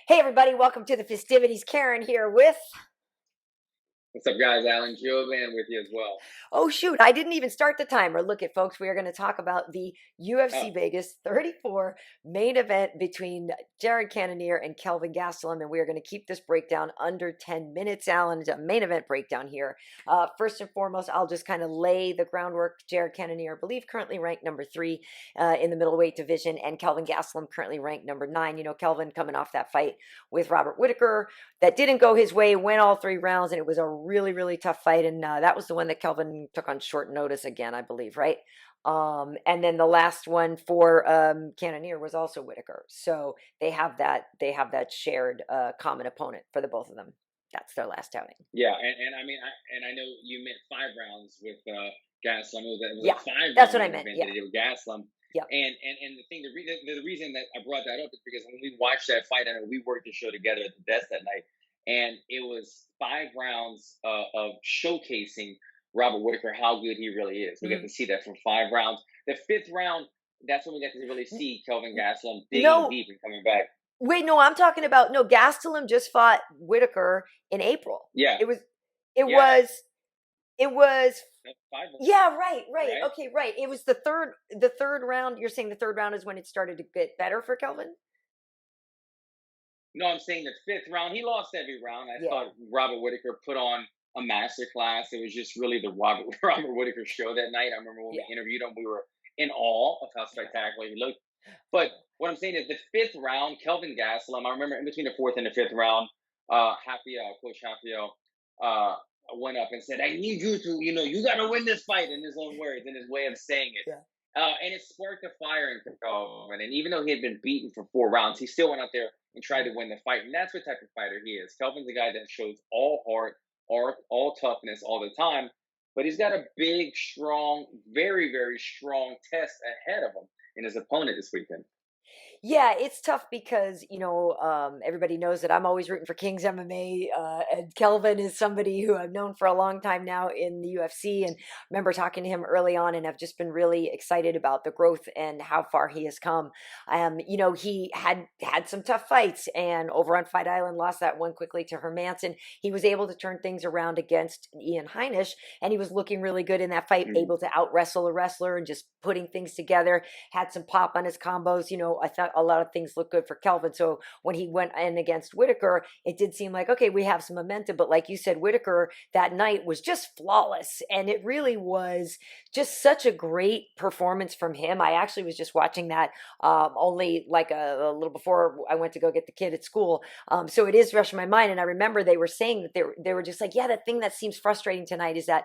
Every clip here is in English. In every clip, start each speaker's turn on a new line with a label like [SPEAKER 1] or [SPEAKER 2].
[SPEAKER 1] Hey, everybody, welcome to the festivities. Karyn here with.
[SPEAKER 2] What's up, guys? Alan Jouban with you as well.
[SPEAKER 1] Oh, shoot, I didn't even start the timer. Look at folks, we are going to talk about the
[SPEAKER 2] Oh,
[SPEAKER 1] UFC Vegas 34 main event between Jared Cannonier and Kelvin Gastelum, and we are going to keep this breakdown under 10 minutes. Alan, it's a main event breakdown here. First and foremost, I'll just kind of lay the groundwork. Jared Cannonier, I believe, currently ranked number 3 in the middleweight division, and Kelvin Gastelum currently ranked number 9. You know, Kelvin coming off that fight with Robert Whittaker that didn't go his way, went all 3 rounds, and it was a really, really tough fight. And that was the one that Kelvin took on short notice again, I believe, right? And then the last one for Cannonier was also Whittaker. So they have that shared common opponent for the both of them. That's their last outing.
[SPEAKER 2] yeah, and I mean, I know you meant 5 rounds with Gaslam. It was
[SPEAKER 1] Yeah,
[SPEAKER 2] a five
[SPEAKER 1] that's
[SPEAKER 2] round
[SPEAKER 1] what I
[SPEAKER 2] main
[SPEAKER 1] meant.
[SPEAKER 2] event
[SPEAKER 1] Yeah,
[SPEAKER 2] that he did with Gaslam.
[SPEAKER 1] yeah,
[SPEAKER 2] And the reason that I brought that up is because when we watched that fight, I know we worked the show together at the desk that night, and it was 5 rounds of showcasing Robert Whittaker how good he really is. We got
[SPEAKER 1] hmm
[SPEAKER 2] to see that from 5 rounds. The fifth round, that's when we got to really see Kelvin Gaslam digging
[SPEAKER 1] No,
[SPEAKER 2] deep and coming back.
[SPEAKER 1] wait, no, I'm talking about no. Gastelum just fought Whittaker in April.
[SPEAKER 2] Yeah,
[SPEAKER 1] It was, it
[SPEAKER 2] yeah,
[SPEAKER 1] was, it was.
[SPEAKER 2] that's 5 rounds,
[SPEAKER 1] Yeah, right, right.
[SPEAKER 2] right?
[SPEAKER 1] Okay, right. It was the third round. You're saying the third round is when it started to get better for Kelvin?
[SPEAKER 2] No, I'm saying the fifth round. He lost every round. I
[SPEAKER 1] Yeah,
[SPEAKER 2] thought Robert Whittaker put on a master class. It was just really the Robert Whittaker show that night. I remember when we
[SPEAKER 1] yeah,
[SPEAKER 2] interviewed him, we were in awe of how spectacular he looked. But what I'm saying is the fifth round, Kelvin Gastelum, I remember in between the fourth and the fifth round, Coach Hapio, went up and said, I need you to, you got to win this fight in his own words, in his way of saying it.
[SPEAKER 1] yeah.
[SPEAKER 2] And it sparked a fire in Kelvin. And even though he had been beaten for 4 rounds, he still went out there and tried to win the fight. And that's what type of fighter he is. Kelvin's a guy that shows all heart, all toughness all the time. But he's got a big, strong, very, very strong test ahead of him in his opponent this weekend.
[SPEAKER 1] Yeah, it's tough because everybody knows that I'm always rooting for King's MMA, and Kelvin is somebody who I've known for a long time now in the UFC, and remember talking to him early on, and I've just been really excited about the growth and how far he has come. He had some tough fights, and over on Fight Island lost that one quickly to Hermanson. He was able to turn things around against Ian Heinisch, and he was looking really good in that fight,
[SPEAKER 2] Mm.
[SPEAKER 1] able to out wrestle a wrestler and just putting things together. Had some pop on his combos. I thought a lot of things looked good for Kelvin. So when he went in against Whittaker, it did seem like, okay, we have some momentum. But like you said, Whittaker that night was just flawless. And it really was just such a great performance from him. I actually was just watching that only like a little before I went to go get the kid at school. So it is fresh in my mind. And I remember they were saying that they were just like, yeah, the thing that seems frustrating tonight is that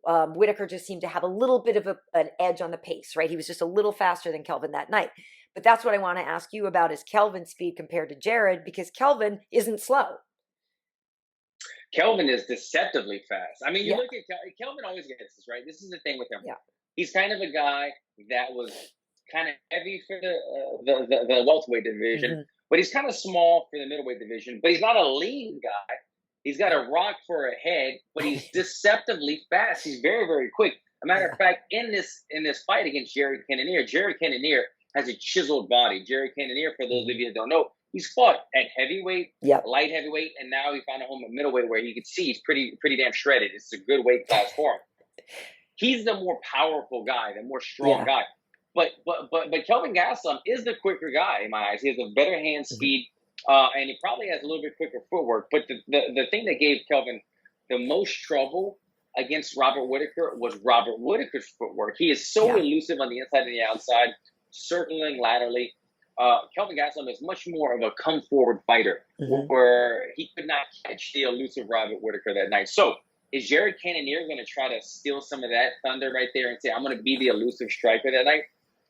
[SPEAKER 1] Whittaker just seemed to have a little bit of an edge on the pace, right? He was just a little faster than Kelvin that night. But that's what I want to ask you about is Kelvin's speed compared to Jared, because Kelvin isn't slow.
[SPEAKER 2] Kelvin is deceptively fast. I mean, you
[SPEAKER 1] Yeah,
[SPEAKER 2] look at Kelvin always gets this, right? This is the thing with him.
[SPEAKER 1] yeah,
[SPEAKER 2] He's kind of a guy that was kind of heavy for the welterweight division,
[SPEAKER 1] hmm
[SPEAKER 2] but he's kind of small for the middleweight division. But he's not a lean guy. He's got a rock for a head, but he's deceptively fast. He's very, very quick. A matter
[SPEAKER 1] yeah,
[SPEAKER 2] of fact, in this fight against Jared Cannonier has a chiseled body. Jared Cannonier, for those of
[SPEAKER 1] hmm
[SPEAKER 2] you that don't know, he's fought at heavyweight,
[SPEAKER 1] yep,
[SPEAKER 2] light heavyweight, and now he found a home at middleweight where you can see he's pretty damn shredded. It's a good weight class for him. He's the more powerful guy, the more strong
[SPEAKER 1] yeah,
[SPEAKER 2] guy. But Kelvin Gastelum is the quicker guy in my eyes. He has a better hand
[SPEAKER 1] hmm
[SPEAKER 2] speed, and he probably has a little bit quicker footwork. But the thing that gave Kelvin the most trouble against Robert Whittaker was Robert Whittaker's footwork. He is so
[SPEAKER 1] yeah,
[SPEAKER 2] elusive on the inside and the outside, circling laterally. Kelvin Gastelum is much more of a come forward fighter,
[SPEAKER 1] hmm
[SPEAKER 2] where he could not catch the elusive Robert Whittaker that night. So is Jared Cannonier going to try to steal some of that thunder right there and say, I'm going to be the elusive striker that night?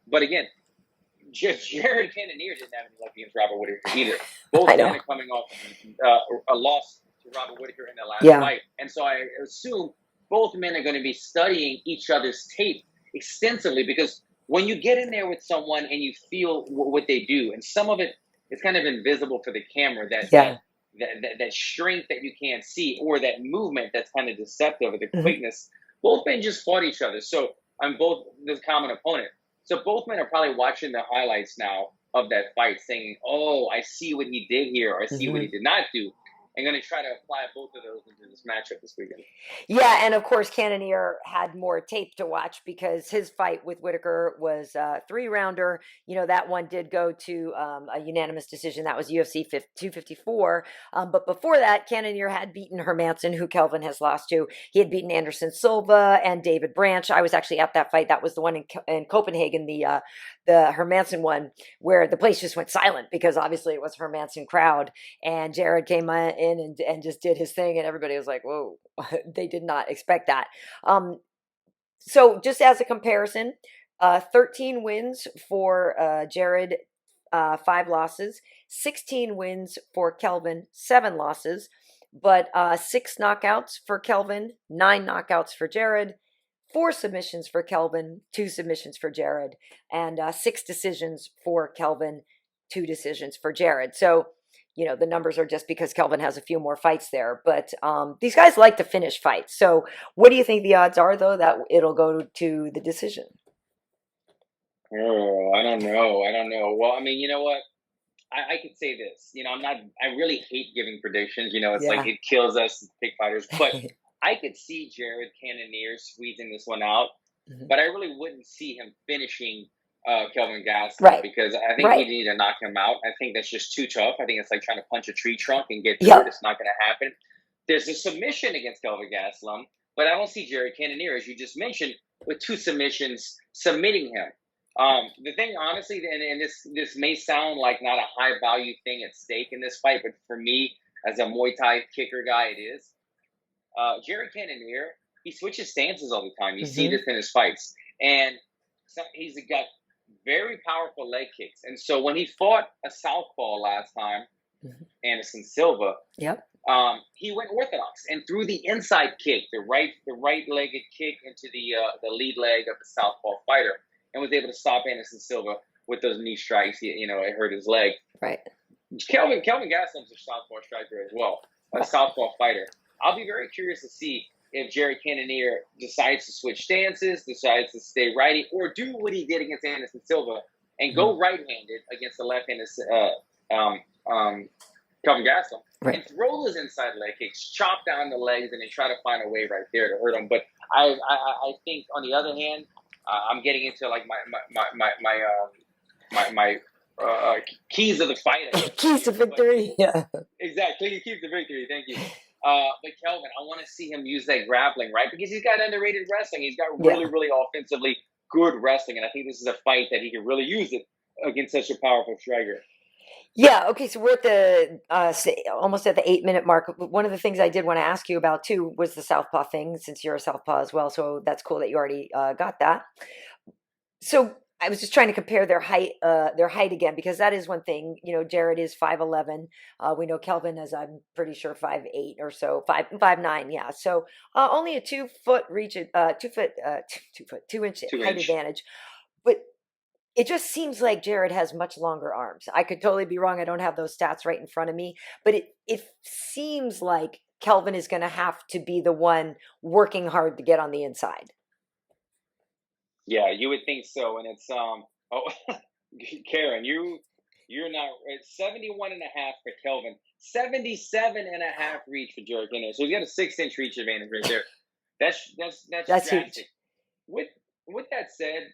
[SPEAKER 2] But again, Jared Cannonier didn't have any luck against Robert Whittaker either.
[SPEAKER 1] I
[SPEAKER 2] Both men
[SPEAKER 1] know.
[SPEAKER 2] are coming off a loss to Robert Whittaker in their last
[SPEAKER 1] Yeah,
[SPEAKER 2] fight. And so I assume both men are going to be studying each other's tape extensively, because when you get in there with someone and you feel what they do, and some of it is kind of invisible for the camera,
[SPEAKER 1] yeah,
[SPEAKER 2] that strength that you can't see, or that movement that's kind of deceptive, or the
[SPEAKER 1] hmm
[SPEAKER 2] quickness. Both men just fought each other. So I'm both the common opponent. So both men are probably watching the highlights now of that fight, saying, "Oh, I see what he did here, or I see what he
[SPEAKER 1] Hmm.
[SPEAKER 2] did not do." I'm going to try to apply both of those into this matchup this weekend.
[SPEAKER 1] Yeah, and of course, Cannonier had more tape to watch because his fight with Whitaker was a 3-rounder. That one did go to a unanimous decision. That was UFC 254. But before that, Cannonier had beaten Hermanson, who Kelvin has lost to. He had beaten Anderson Silva and David Branch. I was actually at that fight. That was the one in Copenhagen, the Hermanson one, where the place just went silent because obviously it was Hermanson crowd. And Jared came in and just did his thing, and everybody was like, whoa. They did not expect that. So just as a comparison, 13 wins for Jared, 5 losses, 16 wins for Kelvin, 7 losses, but 6 knockouts for Kelvin, 9 knockouts for Jared, 4 submissions for Kelvin, 2 submissions for Jared, and 6 decisions for Kelvin, 2 decisions for Jared. So, the numbers are just because Kelvin has a few more fights there. But these guys like to finish fights. So what do you think the odds are, though, that it'll go to the decision?
[SPEAKER 2] Oh, I don't know. I don't know. Well, I mean, you know what? I could say this. I'm not. I really hate giving predictions. It's like
[SPEAKER 1] Yeah.
[SPEAKER 2] it kills us to pick fighters. But I could see Jared Cannonier squeezing this one out.
[SPEAKER 1] Mhm.
[SPEAKER 2] But I really wouldn't see him finishing Kelvin Gastelum
[SPEAKER 1] Right.
[SPEAKER 2] because I think he'd
[SPEAKER 1] Right.
[SPEAKER 2] need to knock him out. I think that's just too tough. I think it's like trying to punch a tree trunk and get through it.
[SPEAKER 1] Yep.
[SPEAKER 2] It's not going to happen. There's a submission against Kelvin Gastelum, but I don't see Jared Cannonier, as you just mentioned, with 2 submissions submitting him. The thing, honestly, and this may sound like not a high value thing at stake in this fight, but for me, as a Muay Thai kicker guy, it is. Jared Cannonier, he switches stances all the time. You see
[SPEAKER 1] Hmm.
[SPEAKER 2] this in his fights, and he's got very powerful leg kicks. And so when he fought a southpaw last time,
[SPEAKER 1] Hmm.
[SPEAKER 2] Anderson Silva,
[SPEAKER 1] Yep.
[SPEAKER 2] he went orthodox and threw the inside kick, the right-legged kick into the lead leg of the southpaw fighter, and was able to stop Anderson Silva with those knee strikes. It hurt his leg.
[SPEAKER 1] Right.
[SPEAKER 2] Kelvin Gastelum's a southpaw striker as well, a
[SPEAKER 1] Right.
[SPEAKER 2] southpaw fighter. I'll be very curious to see if Jared Cannonier decides to switch stances, decides to stay righty, or do what he did against Anderson Silva and
[SPEAKER 1] Hmm.
[SPEAKER 2] go right-handed against the left-handed Kelvin Gastelum
[SPEAKER 1] Right.
[SPEAKER 2] and throw those inside leg kicks, chop down the legs, and then try to find a way right there to hurt him. But I think on the other hand, I'm getting into like my keys of the fight. I guess.
[SPEAKER 1] Keys to victory. Yeah.
[SPEAKER 2] Exactly, keys to victory. Thank you. But Kelvin, I want to see him use that grappling, right? Because he's got underrated wrestling. He's got really,
[SPEAKER 1] Yeah.
[SPEAKER 2] really offensively good wrestling, and I think this is a fight that he can really use it against such a powerful striker.
[SPEAKER 1] Yeah. Okay. So we're at the almost at the 8-minute mark. One of the things I did want to ask you about too was the southpaw thing, since you're a southpaw as well. So that's cool that you already got that. So I was just trying to compare their height again, because that is one thing. Jared is 5'11". We know Kelvin is, I'm pretty sure, 5'8" or so, 5'9". Yeah. So only a 2-foot reach, 2 foot, 2 inch
[SPEAKER 2] 2 inch.
[SPEAKER 1] height advantage, but it just seems like Jared has much longer arms. I could totally be wrong. I don't have those stats right in front of me, but it seems like Kelvin is going to have to be the one working hard to get on the inside.
[SPEAKER 2] Yeah, you would think so, and it's Karyn, you're not. It's 71.5 for Kelvin, 77.5 reach for Jared Cannonier. So he's got a 6-inch reach advantage right there. That's
[SPEAKER 1] That's
[SPEAKER 2] drastic.
[SPEAKER 1] huge.
[SPEAKER 2] With that said,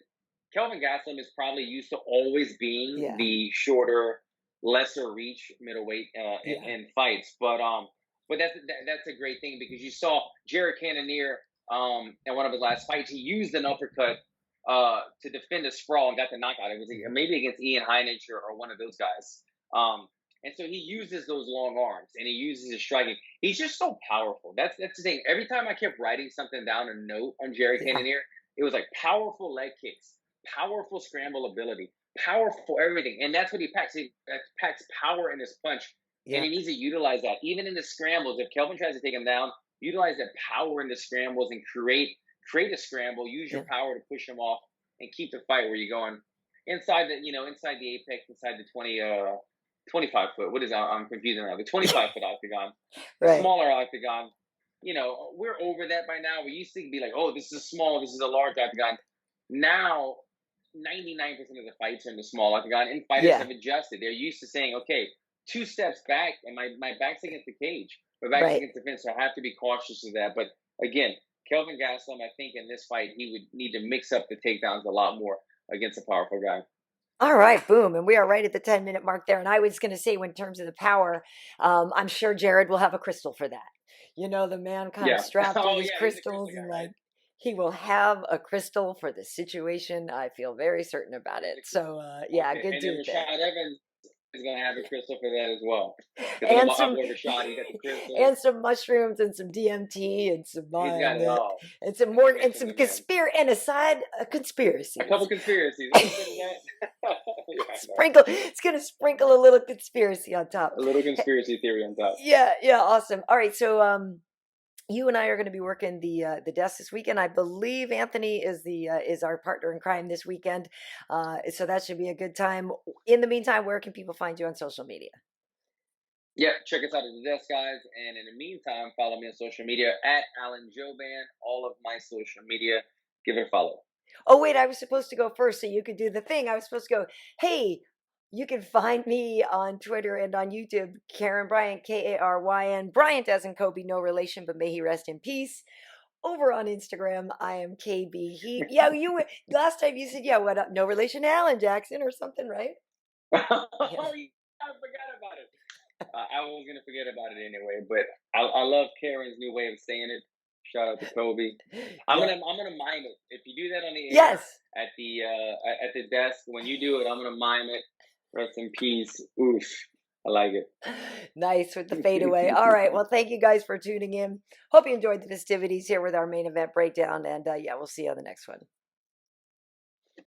[SPEAKER 2] Kelvin Gastelum is probably used to always being
[SPEAKER 1] Yeah.
[SPEAKER 2] the shorter, lesser reach middleweight in fights, but that's a great thing because you saw Jared Cannonier in one of his last fights. He used an uppercut to defend a sprawl and got the knockout. It was maybe against Ian Heinich or one of those guys. And so he uses those long arms and he uses his striking. He's just so powerful. That's the thing. Every time I kept writing something down, a note on Jared
[SPEAKER 1] Yeah.
[SPEAKER 2] Cannonier, it was like powerful leg kicks, powerful scramble ability, powerful everything. And that's what he packs. He packs power in his punch.
[SPEAKER 1] Yeah.
[SPEAKER 2] And he needs to utilize that. Even in the scrambles, if Kelvin tries to take him down, utilize that power in the scrambles and create a scramble, use your power to push him off and keep the fight where you're going inside the apex, inside the 25 foot. What is that? I'm confusing now. The 25 foot octagon, the
[SPEAKER 1] Right.
[SPEAKER 2] smaller octagon. We're over that by now. We used to be like, oh, this is small, this is a large octagon. Now 99% of the fights are in the small octagon, and fighters
[SPEAKER 1] Yeah,
[SPEAKER 2] have adjusted. They're used to saying, okay, 2 steps back, and my back's against the cage, my back's
[SPEAKER 1] right.
[SPEAKER 2] against the fence, so I have to be cautious of that. But again, Kelvin Gastelum, I think in this fight, he would need to mix up the takedowns a lot more against a powerful guy.
[SPEAKER 1] All right, boom. And we are right at the 10-minute mark there. And I was going to say, in terms of the power, I'm sure Jared will have a crystal for that. The man kind of
[SPEAKER 2] Yeah.
[SPEAKER 1] strapped with
[SPEAKER 2] Oh
[SPEAKER 1] his
[SPEAKER 2] yeah, he's a
[SPEAKER 1] crystals
[SPEAKER 2] crystal
[SPEAKER 1] and
[SPEAKER 2] guy, right?
[SPEAKER 1] like he will have a crystal for the situation. I feel very certain about
[SPEAKER 2] He's
[SPEAKER 1] it.
[SPEAKER 2] a
[SPEAKER 1] So,
[SPEAKER 2] crystal.
[SPEAKER 1] yeah,
[SPEAKER 2] Okay,
[SPEAKER 1] good
[SPEAKER 2] and then
[SPEAKER 1] dude there.
[SPEAKER 2] Rashad Evans is gonna have a crystal for that as well. Because I know
[SPEAKER 1] And
[SPEAKER 2] my
[SPEAKER 1] some
[SPEAKER 2] boy Rashad, he got the crystal.
[SPEAKER 1] and some mushrooms and some DMT and some
[SPEAKER 2] He's got it all.
[SPEAKER 1] and some more and
[SPEAKER 2] Mix in
[SPEAKER 1] some
[SPEAKER 2] the man. A couple
[SPEAKER 1] conspiracies.
[SPEAKER 2] conspiracies. A little bit of that. Yeah, I know.
[SPEAKER 1] It's gonna sprinkle a little conspiracy on top.
[SPEAKER 2] A little conspiracy theory on top.
[SPEAKER 1] Yeah, yeah, awesome. All right, so you and I are going to be working the desk this weekend. I believe Anthony is our partner in crime this weekend, so that should be a good time. In the meantime, where can people find you on social media?
[SPEAKER 2] Yeah, check us out at the desk, guys. And in the meantime, follow me on social media at Alan Jouban. All of my social media. Give it a follow.
[SPEAKER 1] Oh wait, I was supposed to go first, so you could do the thing. I was supposed to go. Hey, you can find me on Twitter and on YouTube, Karyn Bryant, Karyn Bryant, as in Kobe, no relation, but may he rest in peace. Over on Instagram, I am KB Heat. Yeah, last time you said, yeah, what up? No relation to Alan Jackson or something, right?
[SPEAKER 2] Oh,
[SPEAKER 1] Yeah.
[SPEAKER 2] yeah, I forgot about it. I was gonna forget about it anyway, but I love Karen's new way of saying it. Shout out to Kobe.
[SPEAKER 1] Yeah.
[SPEAKER 2] I'm gonna mime it. If you do that on the air
[SPEAKER 1] Yes.
[SPEAKER 2] at the desk, when you do it, I'm gonna mime it. Rest in peace. Oof. I like it.
[SPEAKER 1] Nice with the fadeaway. All right. Well, thank you guys for tuning in. Hope you enjoyed the festivities here with our main event breakdown. And yeah, we'll see you on the next one.